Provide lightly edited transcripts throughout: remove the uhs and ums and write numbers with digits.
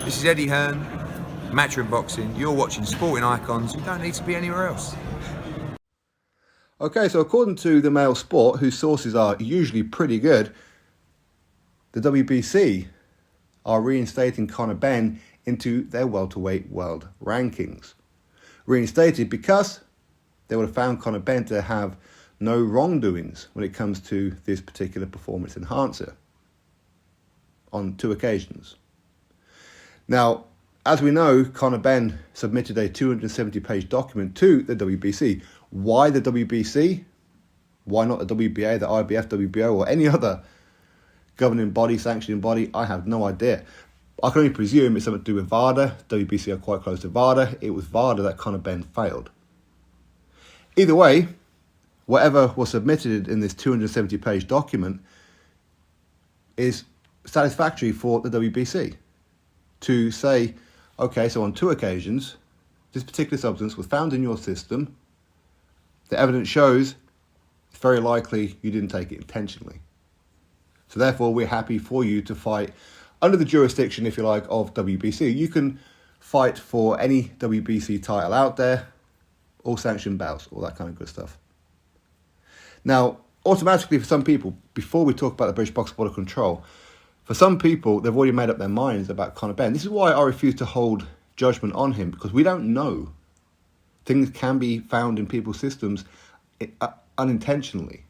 This is Eddie Hearn, Matchroom Boxing. You're watching Sporting Icons. You don't need to be anywhere else. Okay, so according to the Mail Sport, whose sources are usually pretty good, the WBC are reinstating Conor Benn into their welterweight world rankings. Reinstated because they would have found Conor Benn to have no wrongdoings when it comes to this particular performance enhancer on 2 occasions. Now, as we know, Conor Benn submitted a 270-page document to the WBC. Why the WBC? Why not the WBA, the IBF, WBO, or any other governing body, sanctioning body? I have no idea. I can only presume it's something to do with VADA. WBC are quite close to VADA. It was VADA that Conor Benn failed. Either way, whatever was submitted in this 270-page document is satisfactory for the WBC to say, okay, so on 2 occasions, this particular substance was found in your system. The evidence shows it's very likely you didn't take it intentionally. So therefore, we're happy for you to fight under the jurisdiction, if you like, of WBC. You can fight for any WBC title out there, all sanctioned bouts, all that kind of good stuff. Now, automatically for some people, before we talk about the British Boxing Board of Control, for some people, they've already made up their minds about Conor Benn. This is why I refuse to hold judgment on him, because we don't know. Things can be found in people's systems unintentionally.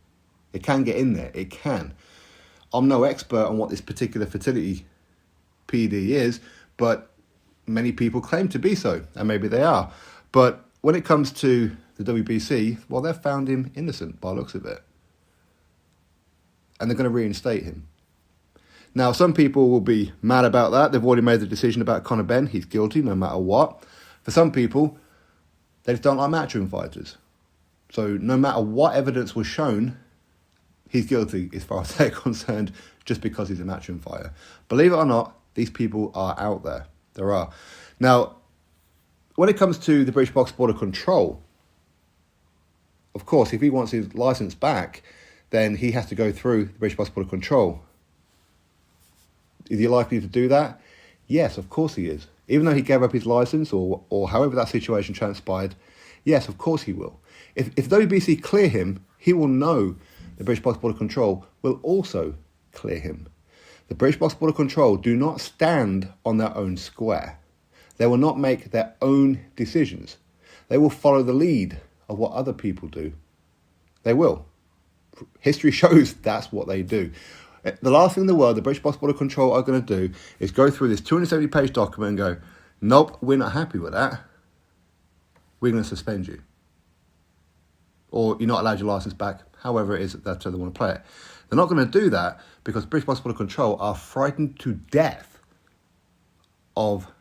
It can get in there. It can. I'm no expert on what this particular fertility PED is, but many people claim to be so, and maybe they are. But when it comes to the WBC, well, they've found him innocent by the looks of it. And they're going to reinstate him. Now, some people will be mad about that. They've already made the decision about Conor Benn. He's guilty no matter what. For some people, they just don't like matchroom fighters. So no matter what evidence was shown, he's guilty as far as they're concerned, just because he's a matchroom fighter. Believe it or not, these people are out there. There are. Now, when it comes to the British Boxing Board of Control, of course, if he wants his licence back, then he has to go through the British Boxing Board of Control. Is he likely to do that? Yes, of course he is. Even though he gave up his licence or however that situation transpired, yes, of course he will. If WBC clear him, he will know the British Boxing Board of Control will also clear him. The British Boxing Board of Control do not stand on their own square. They will not make their own decisions. They will follow the lead of what other people do. They will. History shows that's what they do. The last thing in the world the British Boxing Board of Control are going to do is go through this 270-page document and go, nope, we're not happy with that. We're going to suspend you. Or you're not allowed your licence back, however it is that's how they want to play it. They're not going to do that because British Boxing Board of Control are frightened to death of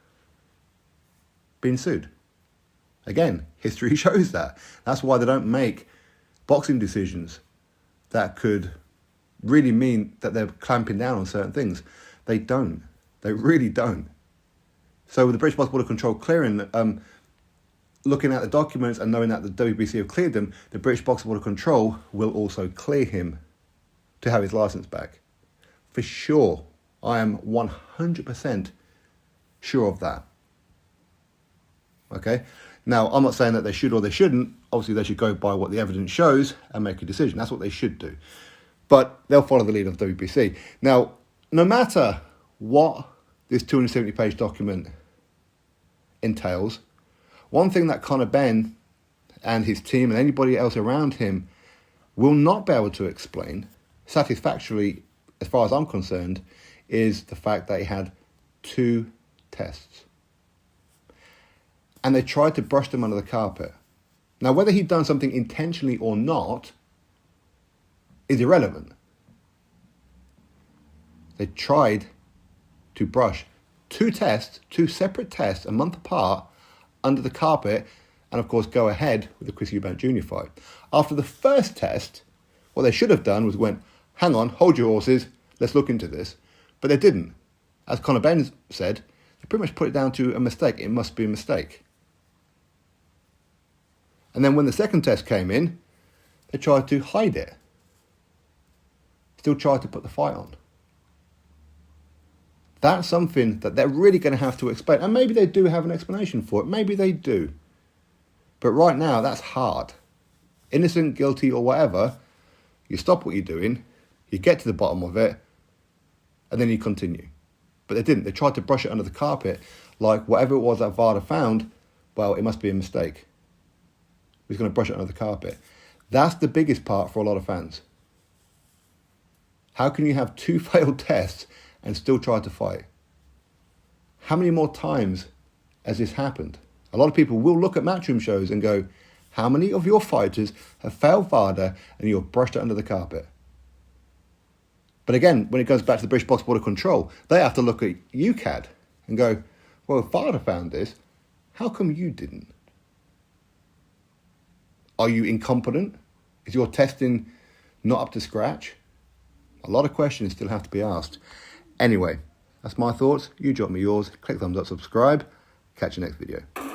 being sued. Again, history shows that. That's why they don't make boxing decisions that could really mean that they're clamping down on certain things. They don't. They really don't. So with the British Boxing Board of Control clearing, looking at the documents and knowing that the WBC have cleared them, the British Boxing Board of Control will also clear him to have his licence back. For sure. I am 100% sure of that. Okay? Now, I'm not saying that they should or they shouldn't. Obviously, they should go by what the evidence shows and make a decision. That's what they should do. But they'll follow the lead of WBC. Now, no matter what this 270-page document entails, one thing that Conor Benn and his team and anybody else around him will not be able to explain satisfactorily, as far as I'm concerned, is the fact that he had 2 tests. And they tried to brush them under the carpet. Now, whether he'd done something intentionally or not is irrelevant. They tried to brush 2 tests, 2 separate tests, a month apart, under the carpet, and of course go ahead with the Chris Eubank Jr. fight. After the first test, what they should have done was went, hang on, hold your horses, let's look into this. But they didn't. As Conor Benn said, they pretty much put it down to a mistake. It must be a mistake. And then when the second test came in, they tried to hide it. Still tried to put the fight on. That's something that they're really going to have to explain. And maybe they do have an explanation for it. Maybe they do. But right now, that's hard. Innocent, guilty, or whatever, you stop what you're doing, you get to the bottom of it, and then you continue. But they didn't. They tried to brush it under the carpet, like whatever it was that VADA found, well, it must be a mistake. He's going to brush it under the carpet. That's the biggest part for a lot of fans. How can you have 2 failed tests and still try to fight? How many more times has this happened? A lot of people will look at Matchroom shows and go, how many of your fighters have failed VADA and you've brushed it under the carpet? But again, when it goes back to the British Box Board of Control, they have to look at UCAD and go, well, if VADA found this, how come you didn't? Are you incompetent? Is your testing not up to scratch? A lot of questions still have to be asked. Anyway, that's my thoughts. You drop me yours. Click thumbs up, subscribe. Catch you next video.